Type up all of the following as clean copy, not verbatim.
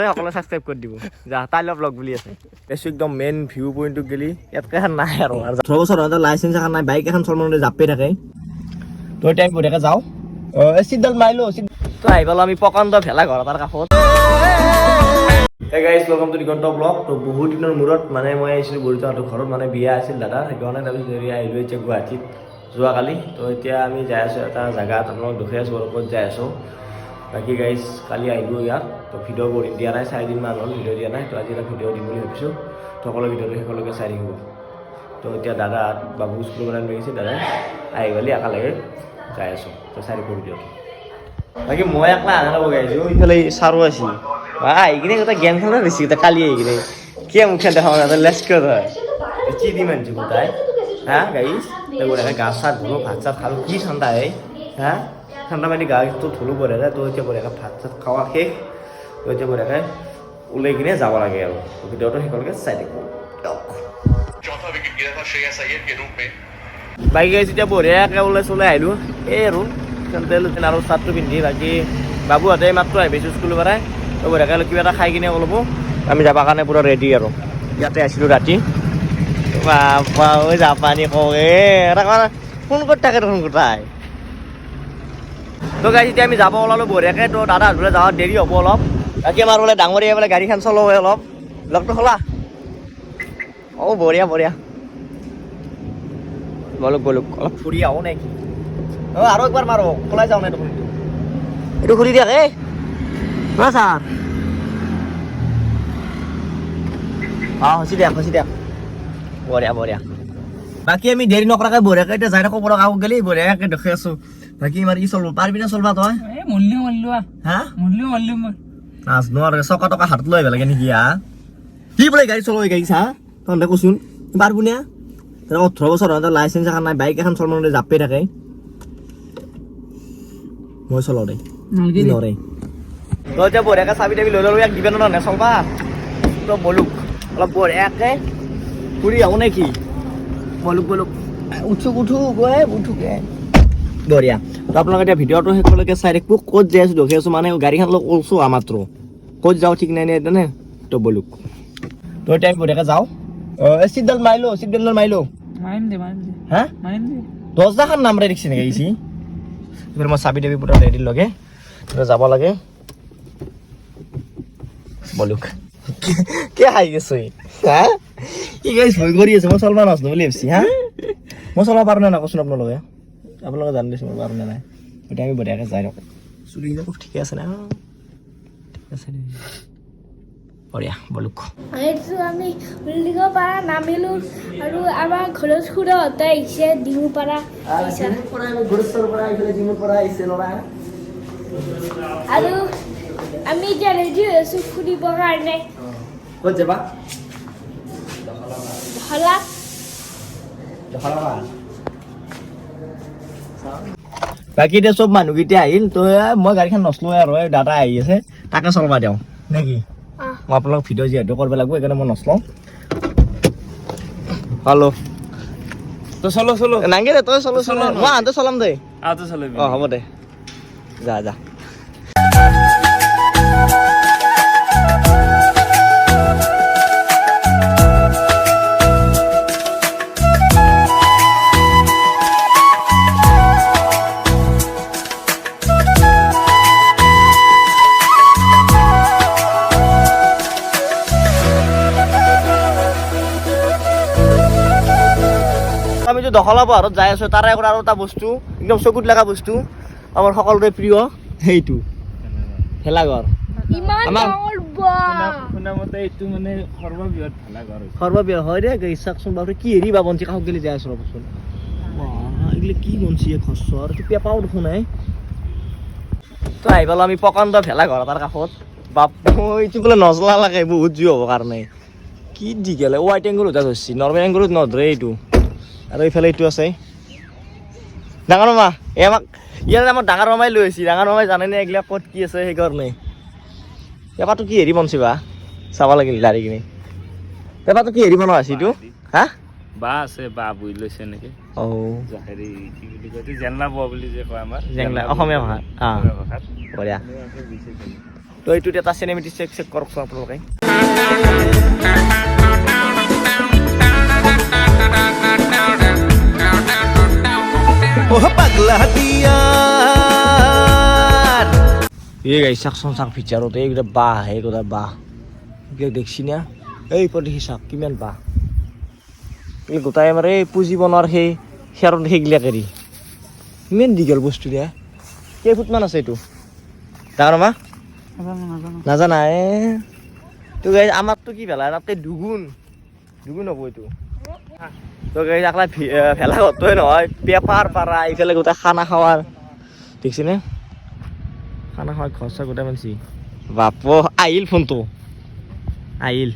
সকলে সাবস্ক্রাইব করে দিব যা তাইলা ব্লগ বলি আছে এসো একদম মেইন ভিউ পয়েন্ট গেলি ইয়াতকে নাই আর 18 বছর হতে লাইসেন্স এখন নাই বাইক এখন চলমানে জাপে থাকে তো টাইম করে দেখা যাও সিদ্ধাল মাইলো তো আইবাল আমি পকান্দ ভেলা ঘর তার কাষত hey guys welcome to Diganta blog তো বহুত দিনৰ মূৰত মানে মই আইছিলো বৰিতাটো ঘৰত মানে বিয়া আছিল দাদা সেইকাৰণে আমি দেৰি আহিলো এতিয়া গুৱাহাটীত যোৱাকালি তো এতিয়া আমি যাই আছো এটা জায়গাত আপোনাক দেখুৱাই আছো ক'ত যাই আছো বাকি গাইস কালি আহিলো ইয়াত তো ভিডিঅ' কৰি দিয়া নাই 4 দিন মান হ'ল ভিডিঅ' দিয়া নাই তো আজি এটা ভিডিঅ' দিম বুলি ভাবিছো তো সকলো ভিডিঅ'টো সকলোকে চাই দিব তো এতিয়া দাদা বাবু স্কুল বনাই গৈছে দাদা আহি গলি একেলগে যাই আছো তো চাই দিব ভিডিঅ'টো বাকি মই একলা আনা লব গাইছো ইফালে সাৰো আছিল এইখিনি কথা গেম খেলা বেছি এটা কালি এইখিনি কি মুখ দেখা না লেটস গো হয় কি দি মানছি কোথায় হ্যাঁ গাইস দেখো দেখা গাছ সাত ধুলো ভাত সাত খালো কি ঠান্ডা হ্যাঁ ঠান্ডা মানে গা তো ধুলো পরে যায় তো এতিয়া পরে ভাত সাত খাওয়া শেষ তো এতিয়া পরে ওলাই কিনে যাব লাগে আৰু ভিডিঅ'টো সকলোকে চাই দেখো चौथा विकेट गिरा था श्रेयस अय्यर के रूप में বাকি গাইস এতিয়া বঢ়িয়াকে ওলাই চলাই আহিলো এই আৰু চেন্টেল আৰু চাৰ্টটো পিন্ধি বাকি বাবুহঁতে মাত্ৰ আহিছে স্কুলৰ পৰাই তো বঢ়িয়াকে কিবা এটা খাই কিনে অলপ আমি যাবৰ কাৰণে পুৰা ৰেডি আৰু ইয়াতে আছিলো ৰাতি বাবা ওই জাপানী কওঁ এটা ফোন কৰি থাকে দেখোন গোটাই তো গাইছ এতিয়া আমি যাব ওলালো বঢ়িয়াকে তো দাদা বোলে যাওয়াত দেৰি হ'ব অলপ বাকী আমাৰ বোলে ডাঙৰীয়া বোলে গাড়ীখন চলাব অলপ লগটো খোলা বঢ়িয়া বঢ়িয়া বলুক অলপ ফুৰি আহো নেকি আৰু একবাৰ মাৰো খোলাই যাওঁ নাই দেখোন এইটো খুলি দিয়ক ছাৰ হচি দিয়ক বঢ়িয়া বাকী আমি দেৰি নকৰাকৈ বঢ়িয়াকৈ এতিয়া যাই থাকোঁ পৰা কাকো গেলি বঢ়িয়াকৈ দেখি আছো বাকী আমাৰ কি চলব পাৰিবি না চলবা তই নাজনো আৰু চকা টকা হাতত লৈ আহিব লাগে নেকি কি বোলে গাড়ী চলাব গাড়ী চা তহঁতে কচোন পাৰবো নে 18 বছৰ হতে লাইচেন্স এখন নাই বাইক এখন চলমানে জাপে থাকে মই চলাও দে নৰে তো এতিয়া বঢ়িয়াকৈ চাবি তাবি লৈ ল'লো ইয়াক দিবে নে চলবা তো বলুক অলপ বঢ়িয়াকৈ ফুৰি আহো নেকি বলুক উঠো বঢ়িয়া তো আপোনালোকে এতিয়া ভিডিঅ'টো শেষলৈকে চাই থাকিব ক'ত যাই আছো দেখি আছো মানে গাড়ীখন লগ ওলছো মাত্ৰ ক'ত যাওঁ ঠিক নাই নে তো বলুক তো এতিয়া বঢ়িয়াকৈ যাওঁ চিটডাল মাৰিলো মাৰিম দে হা 10 খান নাম ৰিক্সি নেকি আহিছি এবাৰ মই চাবি দেবি পুৰা ৰেডি লগে যাব লাগে বলুক কে হাই গেছে হা কি গাইছ ভয় কৰি আছে মই চলবা নাছনো বুলি ভাবছি হা মই চলবা পাৰো না কচোন আপোনালোকে জানি দিছো মই পাৰো না নাই এতিয়া আমি বঢ়িয়াকৈ যাই ৰখ চুলি খুব ঠিকে আছে না ঠিক আছে বঢ়িয়া বলুক এইটো আমি বিল্ডিঙৰ পৰা নামিলো আৰু আমাৰ ঘৰত খুড়াহঁতে আহিছে ডিঙুৰ পৰা আৰু আমি এতিয়া ৰেডি হৈ আছো ফুৰিবৰ কাৰণে ক'ত যাবা বাকী এতিয়া চব মানুহকেইটা আহিল তো মই গাড়ীখন নচলো আৰু দাদা আহি আছে তাকে চলবা দিওঁ নেকি মই আপোনালোক ভিডিঅ' যিহেতু কৰিব লাগিব সেইকাৰণে মই নচলাওঁ হেল্ল' তো চলো নাংগে দে তই চলো মই আনতে চলাম দে হ'ব দে যা আমি যে দখলা পাহাৰত যাই আছো তাৰে আৰু এটা বস্তু একদম চকুত লগা বস্তু আমাৰ সকলোৰে প্ৰিয় সেইটো ভেলাঘৰ সৰ্ববৃহৎ হয় দে চাওকচোন বাপৰে কি হেৰি বা বঞ্চি কাষত গেলি যাই আছো ৰ'বচোন এইগিলা কি বঞ্চি খচৰ পেপাও দেখোন তো আহি পালো আমি পকান্দ ভেলাঘৰ তাৰ কাষত বাপ এইটো বোলে নজলা লাগে বহুত জুই হ'ব কাৰণে কি দীঘলে ৱাইট এংগুল উঠা ধৰিছে নৰ্মেল এংগুলত নধৰে এইটো আৰু এইফালে এইটো আছে ডাঙৰ মামা আমাক ইয়াত আমাৰ ডাঙৰ মামাই লৈ আহিছে ডাঙৰ মামাই জানেনে এইগিলা ক'ত কি আছে সেইকাৰণে পেপাৰটো কি হেৰি বনছি চাব লাগিল দাঁড়ি কিনি পেপাৰটো কি হেৰি বনোৱা আছে এইটো হা বা আছে বা বুই লৈছে নেকি হেৰি কি বুলি কয় জেংলা ব বুলি যে কয় আমাৰ জেংলা অসমীয়া ভাষা বঢ়িয়া তো এইটোত এটা চিনেমেটিক চেক কৰকচোন আপোনালোকে এই গাই চাকচোন চাক ফিচাৰত এইকেইটা বাঁহ এইকেইটা বাঁহ এইবিলাক দেখছি না এই পৰ দেখি চাওক কিমান বাঁহ এই গোটাই আমাৰ এই পুঁজি বনোৱাৰ সেই খেৰত সেইগিলাক এৰি ইমান দীঘল বস্তু দিয়া কেইফুটমান আছে এইটো ডাঙৰ মা নাজানা তো গাই আমাৰতো কি ভেলা তাতে দুগুণ হ'ব এইটো তো গাই একলা ভেলা ঘৰটোৱে নহয় পেপাৰ পাৰা এইফালে গোটেই খানা খাৱাৰ দেখিছেনে খানা খোৱা খৰচা গোটেই মানছি বাপ আহিল ফোনটো আহিল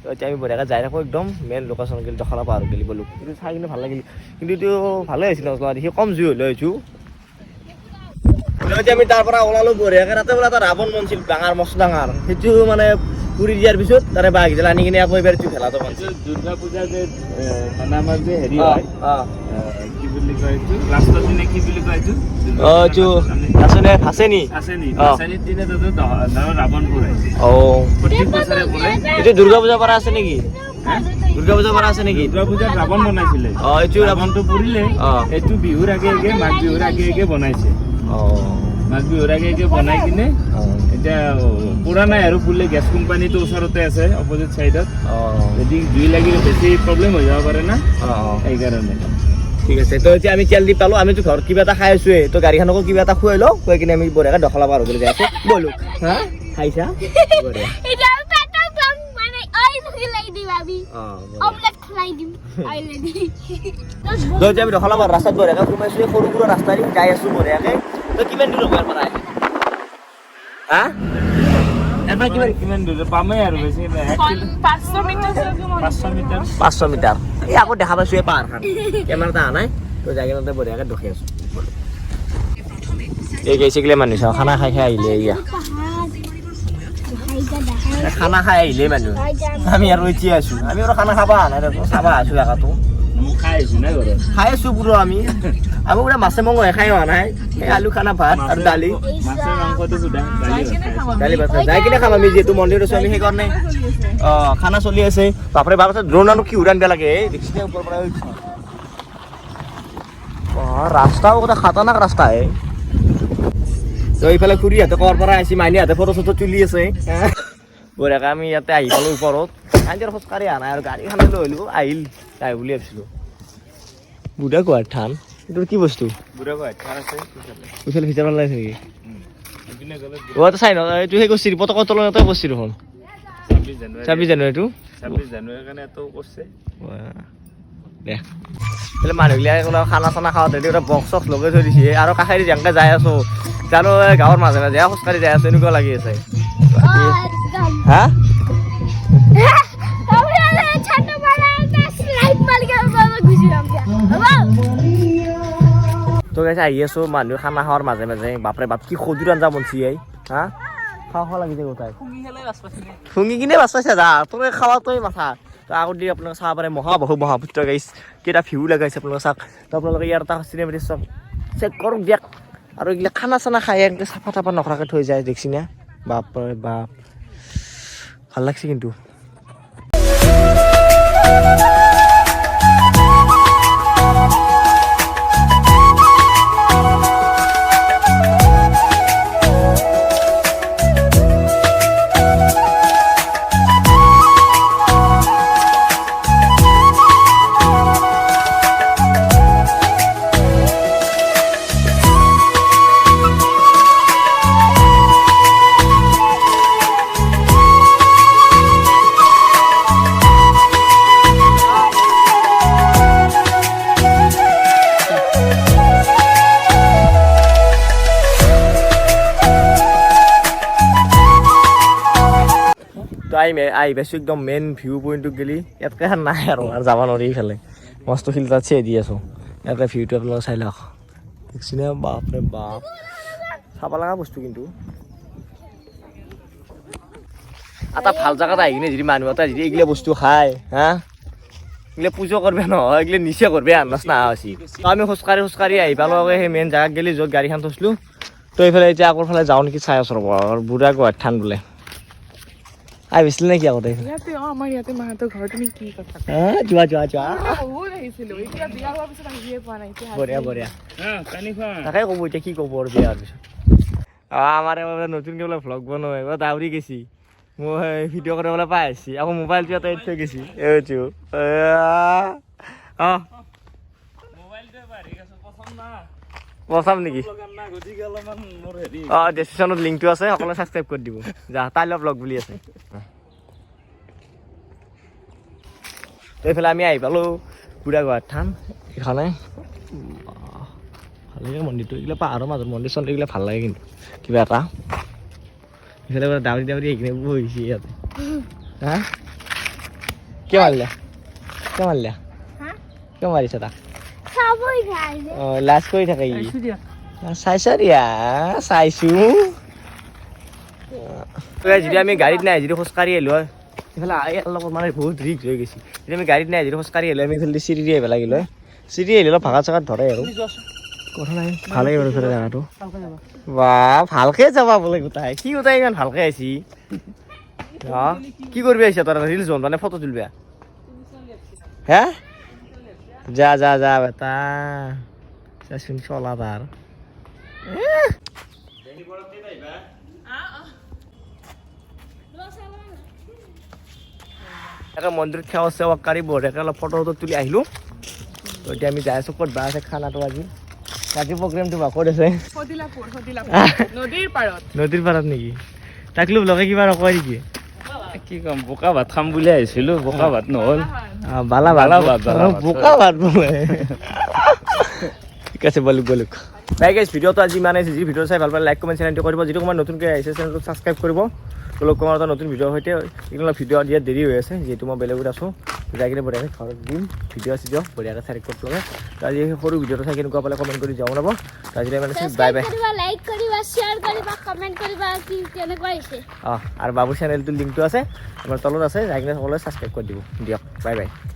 তো এতিয়া আমি বঢ়িয়াকৈ যাই থাকোঁ একদম মেইন লোকেশ্যন গেলি দখলা পাহাৰো গেলি বলো কিন্তু চাই কিনে ভাল লাগিল কিন্তু এইটো ভালে হৈছিল দেখি কম জুই হ'লে হৈছোঁ এতিয়া আমি তাৰ পৰা ওলালোঁ বঢ়িয়াকৈ তাতে বোলে এটা ৰাৱণ বনছিল ডাঙৰ মস্ত ডাঙৰ সেইটো মানে পুৰি দিয়াৰ পিছত তাৰে বাঘকেইডাল আনি কিনে আকৌ এইবাৰ ভেলাটো বনছিল দুৰ্গা পূজা যে মানে আমাৰ যে হেৰি হয় কি বুলি কয় এইটো লাষ্টৰ দিনা কি বুলি কয় এইটো এইটো আছেনে আছেনি আছেনি দিনা তাতে ৰাৱণ পুৰে প্ৰত্যেক বছৰে পুৰে এইটো দুৰ্গা পূজাৰ পৰা আছে নেকি দুৰ্গা পূজাৰ পৰা আছে নেকি দুৰ্গা পূজাত ৰাৱণ বনাইছিলে এইটো ৰাৱণটো পুৰিলে এইটো বিহুৰ আগে আগে মাঘ বিহুৰ আগে আগে বনাইছে মাঘ বিহুৰ আগে আগে বনাই কিনে এতিয়া পুৰা নাই আৰু পুৰিলে গেছ কোম্পানীটো ওচৰতে আছে অপজিট চাইডত যদি জুই লাগিলে বেছি প্ৰব্লেম হৈ যাব পাৰে না সেইকাৰণে ঠিক আছে তো এতিয়া আমি তেল দি পালোঁ আমিতো ঘৰত কিবা এটা খাই আছোঁৱে তো গাড়ীখনকো কিবা এটা খুৱাই লওঁ খুৱাই কিনে আমি বঢ়িয়াকৈ দখলা পাৰ হ'বলৈ যাই আছোঁ ব'লো হা খাইছা বঢ়িয়া তো এতিয়া আমি দখলা পাৰ ৰাস্তাত বঢ়িয়াকৈ সোমাইছোঁ সৰু সৰু ৰাস্তা দি যাই আছোঁ বঢ়িয়াকৈ তো কিমান দূৰ হ'ব ইয়াৰ পৰা হা এবাৰ কিমান দূৰ পামেই আৰু বেছি 500 মিটাৰ এই আকৌ দেখা পাইছোঁ এই পাহাৰখন কেমেৰা এটা অহা নাই তো যাই কিনে বঢ়িয়াকৈ দেখি আছোঁ এই গৈছে মানুহ চাওঁ খানা খাই আহিলে এয়া খানা খাই আহিলে মানুহ আমি আৰু এতিয়া আছোঁ আমি আৰু খানা খাব অহা নাই চাব আছোঁ একাটো খাই আহিছোঁ না ঘৰত খাই আছোঁ পুৰো আমি পুৰা মাছে মঙহে খাই অহা নাই এই আলু খানা ভাত আৰু দালি মাছৰ মাংসটো সুধা দালি ভাত যাই কিনে খাম আমি যিহেতু মন্দিৰত আছোঁ আমি সেইকাৰণে খানা চলি আছে বাপৰে বাপ ড্ৰোন আৰু কি উৰাণ দিয়া লাগে দেখিছে ওপৰৰ পৰা ৰাস্তাও গোটেই খাতাৰনাক ৰাস্তা তো এইফালে খুৰীহঁতে ক'ৰ পৰা আহিছে মাইনীহঁতে ফটো চটো তুলি আছে বঢ়িয়াকৈ আমি ইয়াতে আহি পালোঁ ওপৰত আজি আৰু খোজকাঢ়ি অহা নাই আৰু গাড়ীখন লৈ হ'লেও আহিল যাই বুলি ভাবিছিলোঁ বুঢ়া গোৱাৰ থান এইটো কি বস্তু বুঢ়া ভাই থান আছে এইফালে ভিতৰ পেলাই নেকি এইপিনে গ'লে চাই ন এইটো সেই কৰিছিল পতাকাৰ তলতে কৰিছিল দেখোন 26 জানুৱাৰীটো 26 জানুৱাৰীৰ কাৰণে এটো কৰিছে দে এইফালে মানুহবিলাক খানা চানা খাওঁতে এটা বক্স চক্স লগাই থৈ দিছে আৰু কাষেদি যেনেকৈ যাই আছোঁ জানো গাঁৱৰ মাজে মাজে খোজকাঢ়ি যাই আছোঁ এনেকুৱা লাগি আছে হা তো গাইছে আহি আছোঁ মানুহ খানা খোৱাৰ মাজে মাজে বাপৰে বাপ কি সজুৰ আঞ্জা বনছি হা খাওঁ লাগি যায় গোটাই শুঙি কিনে বাচ পাইছা যা তোৰ খাৱা তই মাথা তো আগত দি আপোনালোকে চাব পাৰে মহাপুত্ৰ গাইছ কেইটা ভিউ লগাইছে আপোনালোকে চাওক তো আপোনালোকে ইয়াৰ এটা চিনেমেটিক চাওক চেক কৰক দিয়ক আৰু এইগিলা খানা চানা খাই এনেকৈ চাফা তাফা নকৰাকৈ থৈ যায় দেখছি না বাপৰে বাপ ভাল লাগছে কিন্তু আহি পাইছোঁ একদম মেইন ভিউ পইণ্টটোত গেলি ইয়াতকৈ নাই আৰু যাব নোৱাৰি এইফালে মস্ত ফিল্টাৰ চেয়ে দি আছোঁ ইয়াতে ভিউটো আপোনালোকে চাই লওক দেখিছেনে বাপৰে বাপ চাব লগা বস্তু কিন্তু এটা ভাল জেগাত আহি কিনে যদি মানুহ এটা যদি এইগিলা বস্তু খায় হা এইগিলা পূজা কৰিব নহয় এইগিলা নিচা কৰিব আন্দাজ নহা হৈছে আমি খোজকাঢ়ি আহি পালোঁ সেই মেইন জেগাত গেলি য'ত গাড়ীখন থৈছিলোঁ তো এইফালে এতিয়া আগৰ ফালে যাওঁ নেকি চাই আছোঁ ৰ'ব বুঢ়া গুৱাহাটী থান বোলে আহিছিলে নেকি আগতে ইয়াতে আমাৰ ইয়াতে মাহঁতৰ ঘৰ তুমি কি কথা যোৱা যোৱা যোৱা বহুত আহিছিলো এতিয়া বিয়া হোৱাৰ পিছত আহিয়ে পোৱা নাই এতিয়া বঢ়িয়া বঢ়িয়া পানী খোৱা তাকে ক'ব এতিয়া কি ক'ব আৰু বিয়া হোৱাৰ পিছত আমাৰ এবাৰ নতুনকৈ বোলে ভ্লগ বনোৱা এবাৰ দাউৰি গেছি মই ভিডিঅ' কৰিবলৈ পাই আহিছি আকৌ মোবাইলটো এটা এৰি থৈ গেছি এইটো অঁ প্ৰথম নেকি অঁ ডেছক্ৰিপশ্যনত লিংকটো আছে সকলোৱে ছাবস্ক্ৰাইব কৰি দিব যা তাইলৈ ব্লগ বুলি আছে তো এইফালে আমি আহি পালোঁ বুঢ়া গুৱাহাটী থান এইখনে ভাল লাগে মন্দিৰটো এইগিলা পাহাৰৰ মাজত মন্দিৰ চন্দিৰ এইগিলা ভাল লাগে কিন্তু কিবা এটা এইফালে বোলে দাউৰি দাউৰি এইখিনি বহিছে ইয়াতে হা কিয় মাৰিলা কিয় মাৰিছা তাক চাবই খাইছে অঁ লাজ কৰি থাকে ই চাইছ দিয়া চাইছো যদি আমি গাড়ীত নাই যদি খোজকাঢ়ি আহিলোঁ হয় এইফালে লগত মানে বহুত ৰিক্স হৈ গৈছে যদি আমি গাড়ীত নাই যদি খোজকাঢ়ি আহিলোঁ আমি এইফালে চিৰি দি আহিব লাগিল হয় চিৰি আহিলে অলপ ভাগা চাগাত ধৰে আৰু কথা নাই ভালে বাৰু এইফালে জেগাটো বা ভালকে যাবা বোলে গোটাই কি গোটাই ইমান ভালকে আহিছি অঁ কি কৰিবি আহিছা তই ৰিলচ বন মানে ফটো তুলিবা হে যা যা যা বেটা চাচোন চলা তাৰ এটা মন্দিৰত সেৱা চেৱা কাঢ়ি বঢ়িয়াকৈ অলপ ফটো ফটো তুলি আহিলোঁ তো এতিয়া আমি যাই আছোঁ ক'ত বা আছে খানাটো আজি প্ৰগ্ৰেমটো বা ক'ত আছে নদীৰ পাৰত নেকি তাকলো লগে কিবা নকয় নেকি কি ক'ম বোকা ভাত খাম বুলি আহিছিলোঁ বোকা ভাত নহ'ল বালা বালা বোকা ভাত বোলে ঠিক আছে বলুক বাই গাইজ ভিডিঅ'টো আজি ইমান আহিছে যি ভিডিঅ' চাই ভাল পালে লাইক কমেণ্ট চেনেলটো কৰিব যিটো সময়ত নতুনকৈ আহিছে চেনেলটো ছাবস্ক্ৰাইব কৰিব লগ তোমাৰ এটা নতুন ভিডিঅ'ৰ সৈতে এইবিলাক ভিডিঅ' দিয়াত দেৰি হৈ আছে যিহেতু মই বেলেগত আছোঁ যাই কিনে বঢ়িয়াকৈ ঘৰত দিম ভিডিঅ' চিডিঅ' বঢ়িয়াকৈ চাই ৰেকৰ্ড লগাই তো আজি সৰু ভিডিঅ'টো চাই কেনেকুৱা পালে কমেণ্ট কৰি যাওঁ ৰ'ব তো আজিলৈ মানে বাই বাই লাইক কৰিবা শ্বেয়াৰ কৰিবা কমেণ্ট কৰিবা কি কেনেকুৱা হৈছে অঁ আৰু বাবুৰ চেনেলটোৰ লিংকটো আছে আমাৰ তলত আছে যাই কিনে সকলোৱে ছাবস্ক্ৰাইব কৰি দিব দিয়ক বাই বাই